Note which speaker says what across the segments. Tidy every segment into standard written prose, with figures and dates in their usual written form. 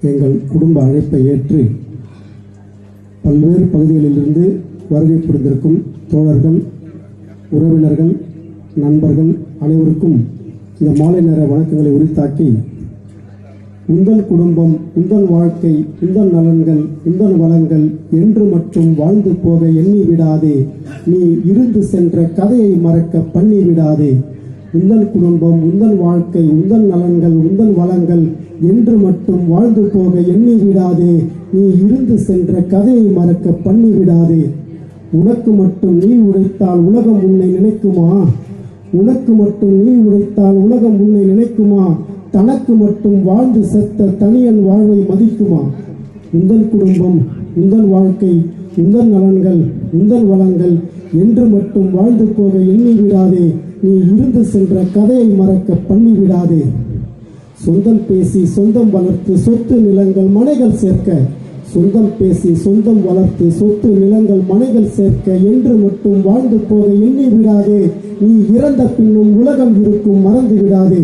Speaker 1: எங்கள் குடும்ப அழைப்பை ஏற்று பல்வேறு பகுதிகளிலிருந்து வருகை புரிந்திருக்கும் தோழர்கள், உறவினர்கள், நண்பர்கள் அனைவருக்கும் இந்த மாலை நேர வணக்கங்களை உரித்தாக்கி, உந்தன் குடும்பம், உந்தன் வாழ்க்கை, உந்தன் நலன்கள், உந்தன் வளங்கள் என்று மட்டும் வாழ்ந்து போக எண்ணி விடாதே, நீ இருந்து சென்ற கதையை மறக்க பண்ணி விடாதே. உந்தன் குடும்பம், உந்தன் வாழ்க்கை, உந்தன் நலன்கள், உந்தன் வளங்கள் என்று மட்டும் வாழ்ந்து போக எண்ணி விடாதே, நீ இருந்து சென்ற கதையை மறக்க பண்ணி விடாதே. உனக்கு மட்டும் நீ உழைத்தால் உலகம் உன்னை நினைக்குமா? உனக்கு மட்டும் நீ உழைத்தால் உலகம் உன்னை நினைக்குமா? தனக்கு மட்டும் வாழ்ந்து செத்த தனியன் வாழ்வை மதிக்குமா? உந்தன் குடும்பம், உந்தன் வாழ்க்கை, உந்தன் நலன்கள், உந்தன் வளங்கள் என்று மட்டும் வாழ்ந்து போக எண்ணி விடாதே, நீ இருந்து சென்ற கதையை மறக்க பண்ணி விடாதே. சொந்தம் பேசி சொந்தம் வளர்த்து சொத்து நிலங்கள் மனைகள் சேர்க்க, சொந்தம் பேசி சொந்தம் வளர்த்து சொத்து நிலங்கள் மனைகள் சேர்க்க என்று மட்டும் வாழ்ந்து போக எண்ணி விடாதே, நீ இறந்த பின்னும் உலகம் இருக்கும் மறந்து விடாதே.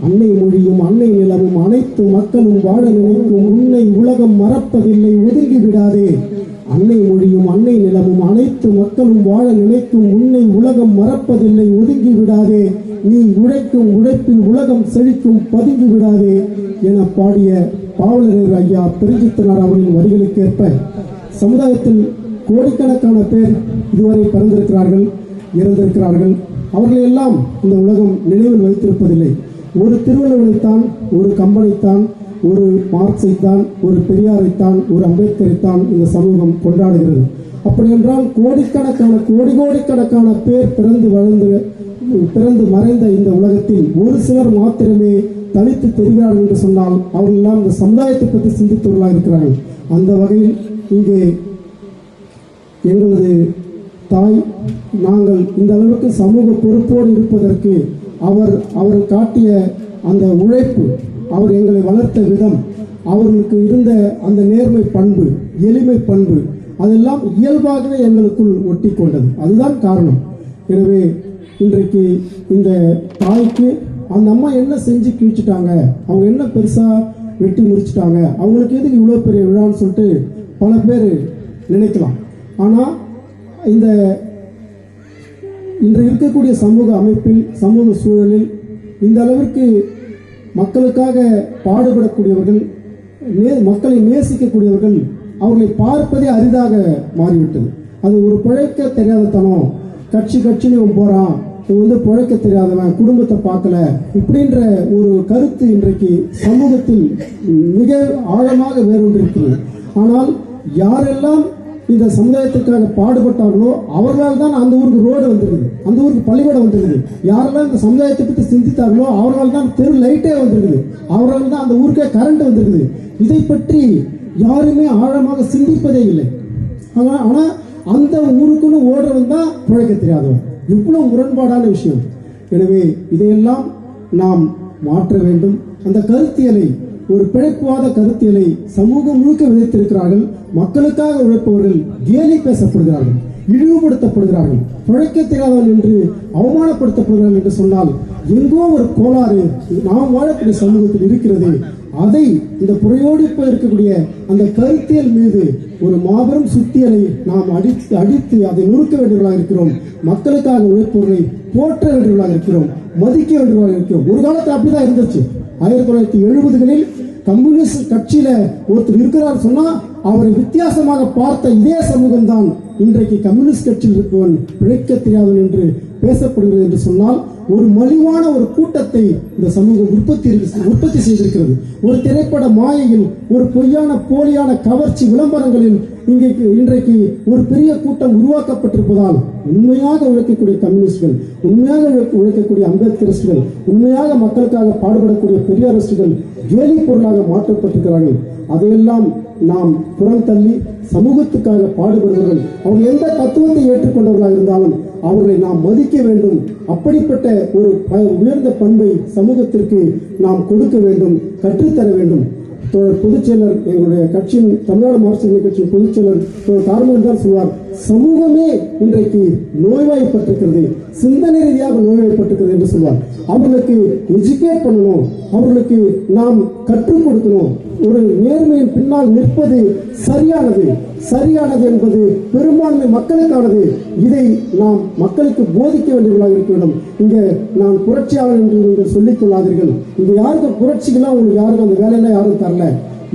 Speaker 1: அன்னை மொழியும் அன்னை நிலமும் அனைத்து மக்களும் வாழ நினைக்கும் உன்னை உலகம் மறப்பதில்லை, ஒதுங்கி விடாதே. அன்னை மொழியும் அன்னை நிலமும் அனைத்து மக்களும் வாழ நினைக்கும் உன்னை உலகம் மறப்பதில்லை, ஒதுங்கி விடாதே. நீ உழைக்கும் உழைப்பில் உலகம் செழிக்கும், பதுங்கி விடாதே என பாடிய பாவலரர் ஐயா பெருஞ்சித்தனார் அவர்களின் வரிகளுக்கேற்ப சமுதாயத்தில் கோடிக்கணக்கான பேர் இதுவரை பிறந்திருக்கிறார்கள், இறந்திருக்கிறார்கள். அவர்களையெல்லாம் இந்த உலகம் நினைவில் வைத்திருப்பதில்லை. ஒரு திருவள்ளுவரைத்தான், ஒரு கம்பனைத்தான், ஒரு மார்க்ஸைத்தான், ஒரு பெரியாரைத்தான், ஒரு அம்பேத்கரைத்தான் இந்த சமூகம் கொண்டாடுகிறது. அப்படி என்றால் கோடிக்கணக்கான பேர் பிறந்து மறைந்த இந்த உலகத்தில் ஒரு சிலர் மாத்திரமே தனித்து தெரிகிறார்கள் என்று சொன்னால் அவர்கள் எல்லாம் இந்த சமுதாயத்தை பற்றி சிந்தித்தவர்களாக இருக்கிறார்கள். அந்த வகையில் இங்கே எங்களது தாய், நாங்கள் இந்த அளவுக்கு சமூக பொறுப்போடு இருப்பதற்கு அவர் காட்டிய அந்த உழைப்பு, அவர் எங்களை வளர்த்த விதம், அவர்களுக்கு இருந்த அந்த நேர்மை பண்பு, எளிமை பண்பு, அதெல்லாம் இயல்பாகவே எங்களுக்குள் ஒட்டி கொண்டது. அதுதான் காரணம். எனவே இன்றைக்கு இந்த தாய்க்கு அந்த அம்மா என்ன செஞ்சு கிழிச்சிட்டாங்க, அவங்க என்ன பெருசா வெட்டி முடிச்சிட்டாங்க, அவங்களுக்கு எதுக்கு இவ்வளோ பெரிய விழான்னு சொல்லிட்டு பல பேர் நினைக்கலாம். ஆனால் இன்று இருக்கக்கூடிய சமூக அமைப்பில், சமூக சூழலில் இந்த அளவிற்கு மக்களுக்காக பாடுபடக்கூடியவர்கள், மக்களை நேசிக்கக்கூடியவர்கள், அவர்களை பார்ப்பதே அரிதாக மாறிவிட்டது. அது ஒரு பிழைக்க தெரியாதத்தனம், கட்சின்னு போறான், பிழைக்க தெரியாதவன், குடும்பத்தை பார்க்கல, இப்படின்ற ஒரு கருத்து இன்றைக்கு சமூகத்தில் மிக ஆழமாக வேரூன்றிருக்கிறது. ஆனால் யாரெல்லாம் இந்த சமுதாயத்திற்காக பாடுபட்டார்களோ அவர்களால் தான் அந்த ஊருக்கு ரோடு வந்திருக்குது, அந்த ஊருக்கு பள்ளிக்கூடம் வந்திருக்குது. யாரெல்லாம் இந்த சமுதாயத்தை பற்றி சிந்தித்தார்களோ அவர்களால் தான் தெரு லைட்டே வந்திருக்குது, அவர்களால் தான் அந்த ஊருக்கே கரண்ட் வந்திருக்குது. இதை பற்றி யாருமே ஆழமாக சிந்திப்பதே இல்லை. ஆனால் அந்த ஊருக்குன்னு ஓடுறவன் தான் பிழைக்க தெரியாதவன். இவ்வளவு முரண்பாடான விஷயம். எனவே இதையெல்லாம் நாம் மாற்ற வேண்டும். அந்த கருத்தியலை, ஒரு பிழைப்புவாத கருத்தியலை சமூகம் முழுக்க விதைத்திருக்கிறார்கள். மக்களுக்காக உழைப்பவர்கள் கேலி பேசப்படுகிறார்கள், இழிவுபடுத்தப்படுகிறார்கள், பிழைக்க தெரியாதவன் என்று அவமானப்படுத்தப்படுகிறார்கள் என்று சொன்னால் எங்கோ ஒரு கோளாறு நாம் வாழக்கூடிய சமூகத்தில் இருக்கிறது. அதை இந்த புறையோடி இருக்கக்கூடிய அந்த கருத்தியல் மீது ஒரு மாபெரும் சுத்தியலை நாம் அடித்து அதை நுறுக்க வேண்டியவர்களாக இருக்கிறோம். மக்களுக்காக உழைப்பவர்களை போற்ற வேண்டியவர்களாக இருக்கிறோம், மதிக்க வேண்டியவர்களாக இருக்கிறோம். ஒரு காலத்தில் அப்படிதான் இருந்துச்சு. 1970களில் கம்யூனிஸ்ட் கட்சியில ஒருத்தர் இருக்கிறார் சொன்னா அவரை வித்தியாசமாக பார்த்த இதே சமூகம் தான் இன்றைக்கு கம்யூனிஸ்ட் கட்சியில் இருப்பவன் பிழைக்க தெரியாதவன் என்று பேசப்படுகிறது என்று சொன்னால் ஒரு மலிவான ஒரு கூட்டத்தை இந்த சமூகம் உற்பத்தி செய்திருக்கிறது. ஒரு திரைப்பட மாயையில், ஒரு பொய்யான போலியான கவர்ச்சி விளம்பரங்களில் இன்றைக்கு ஒரு பெரிய கூட்டம் உருவாக்கப்பட்டிருப்பதால் உண்மையாக உழைக்கக்கூடிய கம்யூனிஸ்டுகள், உண்மையாக உழைக்கக்கூடிய அம்பேத்கரிஸ்டுகள், உண்மையாக மக்களுக்காக பாடுபடக்கூடிய பெரியாரிஸ்டுகள் கேலி பொருளாக மாற்றப்பட்டிருக்கிறார்கள். அதையெல்லாம் நாம் புறம் தள்ளி சமூகத்துக்காக பாடுபடுவர்கள், அவர்கள் எந்த தத்துவத்தை ஏற்றுக்கொண்டவர்களாக இருந்தாலும் அவர்களை நாம் மதிக்க வேண்டும். அப்படிப்பட்ட ஒரு உயர்ந்த பண்பை சமூகத்திற்கு நாம் கொடுக்க வேண்டும், கற்றுத்தர வேண்டும். பொதுச்செயலர், எங்களுடைய கட்சியின் தமிழ்நாடு மார்க்சிஸ்ட் கட்சியின் பொதுச்செயலர் கார்மன் தான் சொல்வார், சமூகமே இன்றைக்கு நோய்வாய்ப்பட்டிருக்கிறது, சிந்தனை ரீதியாக நோய்வாய்ப்பட்டிருக்கிறது என்று சொல்வார். அவர்களுக்கு எஜுகேட் பண்ணணும், அவர்களுக்கு நாம் கற்றுக் கொடுக்கணும். ஒரு நேர்மையின் பின்னால் நிற்பது சரியானது என்பது பெரும்பான்மை மக்களுக்கானது. இதை நாம் மக்களுக்கு போதிக்க வேண்டியவர்களாக இருக்க வேண்டும். இங்க நான் புரட்சியாளர் என்று நீங்கள் சொல்லிக் கொள்ளாதீர்கள். இங்க யாருக்கும் புரட்சிகளாக உங்களுக்கு யாருக்கும் அந்த வேலையெல்லாம் யாரும் தரல.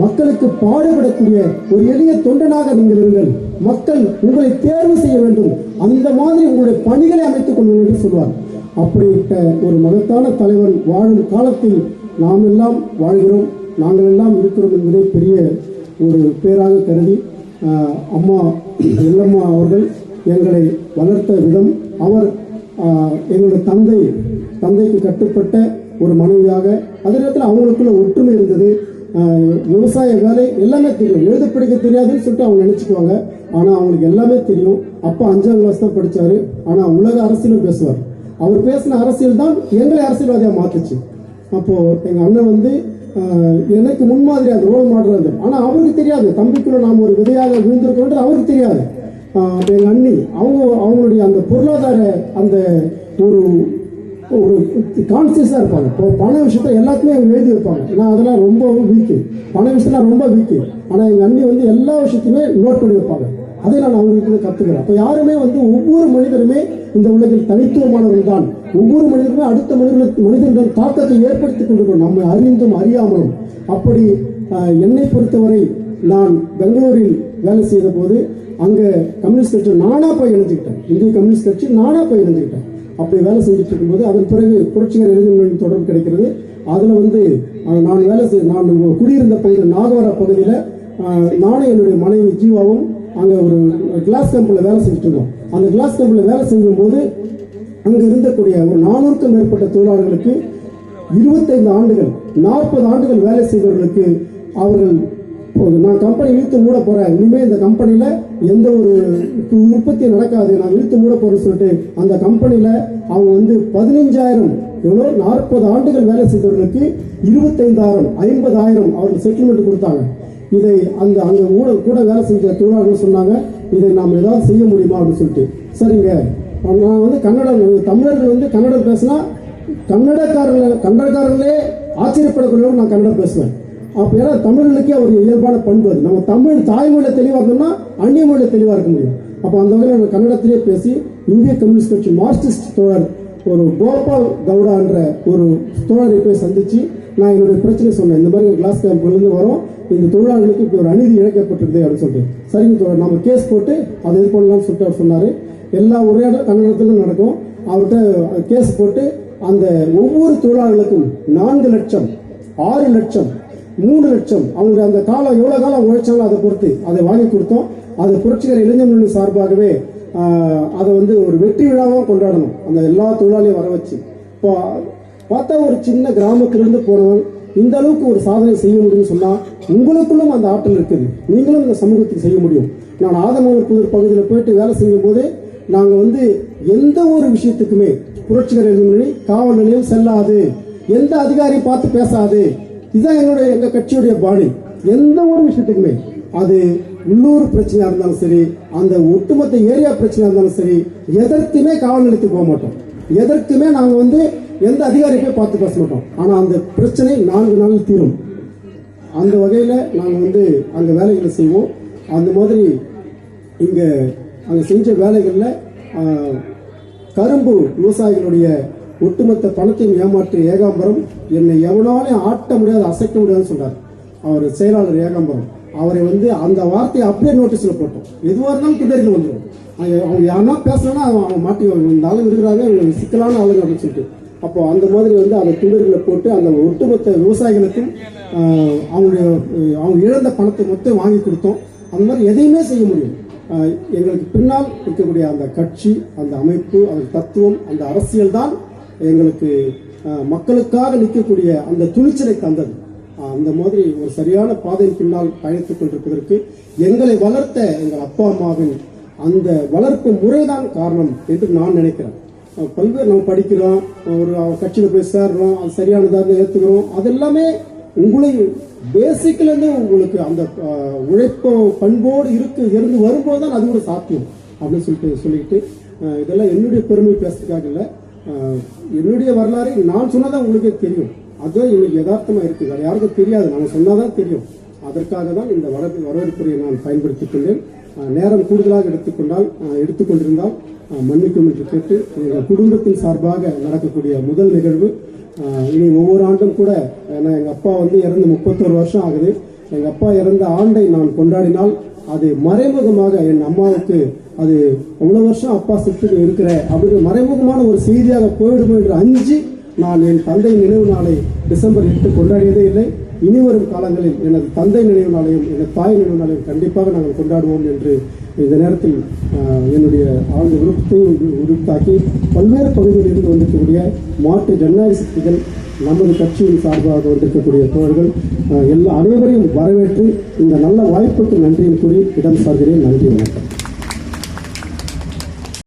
Speaker 1: மக்களுக்கு பாடுபடக்கூடிய ஒரு எளிய தொண்டனாக நீங்கள் இருங்கள். மக்கள் உங்களை தேர்வு செய்ய வேண்டும், அந்த மாதிரி உங்களுடைய பணிகளை அமைத்துக் கொள்ளுங்கள் என்று சொல்வார். அப்படிப்பட்ட ஒரு மகத்தான தலைவன் வாழும் காலத்தில் நாம் எல்லாம் வாழ்கிறோம், நாங்கள் எல்லாம் இருக்கிறோம் என்பதை பெரிய ஒரு பேராக கருதி அம்மா எல்லம்மா அவர்கள் எங்களை வளர்த்த விதம், அவர் எங்களுடைய தந்தைக்கு கட்டுப்பட்ட ஒரு மனைவியாக, அதே நேரத்தில் அவங்களுக்குள்ள ஒற்றுமை இருந்தது. விவசாய வேலை எல்லாமே தெரியும், எழுத படிக்க தெரியாதுன்னு சொல்லிட்டு அவங்க நினைச்சுக்குவாங்க. ஆனால் அவங்களுக்கு எல்லாமே தெரியும். அப்பா 5ஆம் கிளாஸ் தான் படித்தார், ஆனால் உலக அரசியலும் பேசுவார். அவர் பேசின அரசியல் தான் எங்களை அரசியல்வாதியாக மாற்றுச்சு. அப்போது எங்கள் அண்ணன் வந்து எனக்கு முன்மாதிரி அந்த ரோல் மாடல் இருந்தது. ஆனால் அவருக்கு தெரியாது தம்பிக்குள்ள நாம் ஒரு விதையாக விழுந்திருக்கோன்றது அவருக்கு தெரியாது. எங்கள் அண்ணி அவங்களுடைய அந்த பொருளாதார அந்த ஒரு ஒரு கான்சியஸாக இருப்பாங்க. இப்போ பண விஷயத்த எல்லாத்துமே அவங்க எழுதி வைப்பாங்க. நான் அதெல்லாம் ரொம்ப வீக்கு, பண விஷயம்லாம் ரொம்ப வீக்கு. ஆனால் எங்கள் அண்ணி வந்து எல்லா விஷயத்தையுமே நோட் பண்ணி வைப்பாங்க. அதை நான் அவங்களுக்கு கற்றுக்கிறேன். அப்போ யாருமே வந்து ஒவ்வொரு மனிதருமே இந்த உலகில் தனித்துவமானவர்கள் தான். ஒவ்வொரு மனிதருமே அடுத்த மனிதர்களின் தாக்கத்தை ஏற்படுத்திக் கொண்டிருக்கிறோம், நம்மை அறிந்தும் அறியாமலும். அப்படி என்னை பொறுத்தவரை நான் பெங்களூரில் வேலை செய்த போது அங்கே கம்யூனிஸ்ட் கட்சி நானா போய் இணைஞ்சுக்கிட்டேன். இந்திய கம்யூனிஸ்ட் கட்சி நானா போய் இணைஞ்சுக்கிட்டேன். அப்படி வேலை செஞ்சுட்டு இருக்கும்போது அதன் பிறகு புரட்சிகர இளைஞர்களின் தொடர்பு கிடைக்கிறது. அதில் வந்து நான் குடியிருந்த பகுதி நாகவர பகுதியில் நானும் என்னுடைய மனைவி ஜீவாவும் அங்கே ஒரு கிளாஸ் கம்பெனியில் வேலை செஞ்சுட்டு இருந்தோம். அந்த கிளாஸ் கம்பெனியில் வேலை செய்யும்போது அங்கே இருந்தக்கூடிய ஒரு 400க்கும் மேற்பட்ட தொழிலாளர்களுக்கு 25 ஆண்டுகள் 40 ஆண்டுகள் வேலை செய்தவர்களுக்கு அவர்கள் நான் கம்பெனி இழுத்து மூட போறேன், இனிமேல் இந்த கம்பெனியில் எந்த ஒரு உற்பத்தி நடக்காது, நான் இழுத்து மூட போறேன்னு சொல்லிட்டு அந்த கம்பெனியில் அவங்க வந்து 15,000 எவ்வளோ 40 ஆண்டுகள் வேலை செய்தவர்களுக்கு 25,000 50,000 அவர்கள் செட்டில்மெண்ட் கொடுத்தாங்க. இதை அங்கே கூட வேலை செஞ்ச தொழிலாளர்கள் சொன்னாங்க, இதை நாம் ஏதாவது செய்ய முடியுமா அப்படின்னு சொல்லிட்டு. சரிங்க, நான் வந்து தமிழர்கள் வந்து கன்னடம் பேசினா கன்னடக்காரர்களே ஆச்சரியப்படக்கூடிய நான் கன்னடம் பேசுவேன். அப்போ ஏன்னா தமிழர்களுக்கே ஒரு இயல்பான பண்பு அது. நம்ம தமிழ் தாய்மொழியில் தெளிவாக இருந்தோம்னா அந்நிய மொழியில் தெளிவாக இருக்க முடியும். அப்போ அந்த வகையில் நான் கன்னடத்திலே பேசி இந்திய கம்யூனிஸ்ட் கட்சி மார்க்சிஸ்ட் தோழர் ஒரு கோபால் கவுடா என்ற ஒரு தோழரை போய் சந்திச்சு நான் என்னுடைய பிரச்சனை சொன்னேன். இந்த மாதிரி கிளாஸ் கேம்ப்லேருந்து வரோம், இந்த தொழிலாளர்களுக்கு இப்போ ஒரு அநீதி இழைக்கப்பட்டிருக்குது அப்படின்னு சொல்லிட்டு. சரிங்க தோழர், நம்ம கேஸ் போட்டு அதை இது பண்ணலாம்னு சொல்லிட்டு அவர் சொன்னார். எல்லா உரையாடலும் கன்னடத்திலும் நடக்கும். அவர்கிட்ட கேஸ் போட்டு அந்த ஒவ்வொரு தொழிலாளர்களுக்கும் 4 லட்சம் 6 லட்சம் 3 லட்சம் அவங்க அந்த காலம் எவ்வளோ காலம் உழைச்சாலும் அதை பொறுத்து அதை வாங்கி கொடுத்தோம். அதை புரட்சிகர இளைஞர்கள் சார்பாகவே அதை வந்து ஒரு வெற்றி விழாவாக கொண்டாடணும், அந்த எல்லா தொழிலாளியும் வர வச்சு. இப்போ பார்த்தா ஒரு சின்ன கிராமத்திலிருந்து போனவன் இந்த அளவுக்கு ஒரு சாதனை செய்ய முடியும்னு சொன்னால் உங்களுக்குள்ளும் அந்த ஆற்றல் இருக்குது, நீங்களும் இந்த சமூகத்துக்கு செய்ய முடியும். நான் ஆதமூர் புதூர் பகுதியில் போயிட்டு வேலை செய்யும் போதே நாங்கள் வந்து எந்த ஒரு விஷயத்துக்குமே புரட்சிகர இளைஞர்கள் காவல் நிலையம் செல்லாது, எந்த அதிகாரியும் பார்த்து பேசாது, இதுதான் எங்க கட்சியுடைய பாணி. எந்த ஒரு விஷயத்துக்குமே அது உள்ளூர் பிரச்சனையா இருந்தாலும் சரி, அந்த ஒட்டுமொத்த ஏரியா பிரச்சனையா இருந்தாலும் சரி, எதற்குமே காவல் நிலையத்துக்கு போக மாட்டோம். எதற்குமே நாங்க வந்து எந்த அதிகாரி போய் பார்த்து பேச மாட்டோம். ஆனா அந்த பிரச்சனை 4 நாளில் தீரும். அந்த வகையில நாங்க வந்து அங்க வேலைகளை செய்வோம். அந்த மாதிரி இங்க அங்க செஞ்ச வேலைகள்ல கரும்பு விவசாயிகளுடைய ஒட்டுமொத்த பணத்தையும் ஏமாற்றி ஏகாம்பரம் என்னை எவனாலையும் ஆட்ட முடியாது, அசைக்க முடியாதுன்னு சொன்னார் அவர் செயலாளர் ஏகாம்பரம். அவரை வந்து அந்த வார்த்தையை அப்படியே நோட்டீஸில் போட்டோம். எதுவாக இருந்தாலும் கிட்டே வந்துடும். அவங்க யாருன்னா பேசணும்னா அவங்க மாட்டி இந்த ஆளுங்க இருக்கிறாங்க, சிக்கலான ஆளுங்க அப்படின்னு சொல்லிட்டு. அப்போ அந்த மாதிரி வந்து அந்த துண்டர்களை போட்டு அந்த ஒட்டுமொத்த விவசாயிகளுக்கும் அவங்க இழந்த பணத்தை மொத்தம் வாங்கி கொடுத்தோம். அந்த மாதிரி எதையுமே செய்ய முடியும். எங்களுக்கு பின்னால் இருக்கக்கூடிய அந்த கட்சி, அந்த அமைப்பு, அந்த தத்துவம், அந்த அரசியல் தான் எங்களுக்கு மக்களுக்காக நிற்கக்கூடிய அந்த துணிச்சலை தந்தது. அந்த மாதிரி ஒரு சரியான பாதையின் பின்னால் பயணித்துக் கொண்டிருப்பதற்கு எங்களை வளர்த்த எங்கள் அப்பா அம்மாவின் அந்த வளர்ப்பு முறைதான் காரணம் என்று நான் நினைக்கிறேன். பல்வேறு நம்ம படிக்கிறோம், ஒரு கட்சியில் போய் சேர்றோம், அது சரியானதாக ஏற்றுக்கிறோம், அது எல்லாமே உங்களை பேசிக்லேருந்து உங்களுக்கு அந்த உழைப்பு பண்போடு இருந்து வரும்போது தான் அது ஒரு சாத்தியம். அப்படின்னு சொல்லிட்டு இதெல்லாம் என்னுடைய பெருமை பேசுறதுக்காக இல்லை, என்னுடைய வரலாறு நான் சொன்னாதான் உங்களுக்கே தெரியும். அதுதான் இன்னைக்கு யதார்த்தமா இருக்குது, அது யாருக்கும் தெரியாது, நம்ம சொன்னாதான் தெரியும். அதற்காக தான் இந்த வரவேற்புரையை நான் பயன்படுத்திக் கொண்டேன். நேரம் கூடுதலாக எடுத்துக்கொண்டிருந்தால் மன்னிக்கும் என்று கேட்டு, எங்கள் குடும்பத்தின் சார்பாக நடக்கக்கூடிய முதல் நிகழ்வு. இனி ஒவ்வொரு ஆண்டும் கூட, ஏன்னா எங்கள் அப்பா இறந்து 31 வருஷம் ஆகுது. எங்கள் அப்பா இறந்த ஆண்டை நான் கொண்டாடினால் அது மறைமுகமாக என் அம்மாவுக்கு அது அவ்வளோ வருஷம் அப்பா செத்து இருக்கிற அப்படிங்கிற மறைமுகமான ஒரு செய்தியாக போயிடும் என்று அஞ்சு நான் என் தந்தை நினைவு நாளை டிசம்பர் 8 கொண்டாடியதே இல்லை. இனி வரும் காலங்களில் எனது தந்தை நினைவு நாளையும் எனது தாய் நினைவு நாளையும் கண்டிப்பாக நாங்கள் கொண்டாடுவோம் என்று இந்த நேரத்தில் என்னுடைய ஆழ்ந்த விருப்பத்தையும் உறுத்தாக்கி பல்வேறு பகுதிகளில் இருந்து வந்திருக்கக்கூடிய மாற்று ஜனநாயக சக்திகள், நமது கட்சியின் சார்பாக வந்திருக்கக்கூடிய தோழர்கள் அனைவரையும் வரவேற்று இந்த நல்ல வாய்ப்புக்கு நன்றியும் கூறி இடம் சார்கிறேன். நன்றி, வணக்கம்.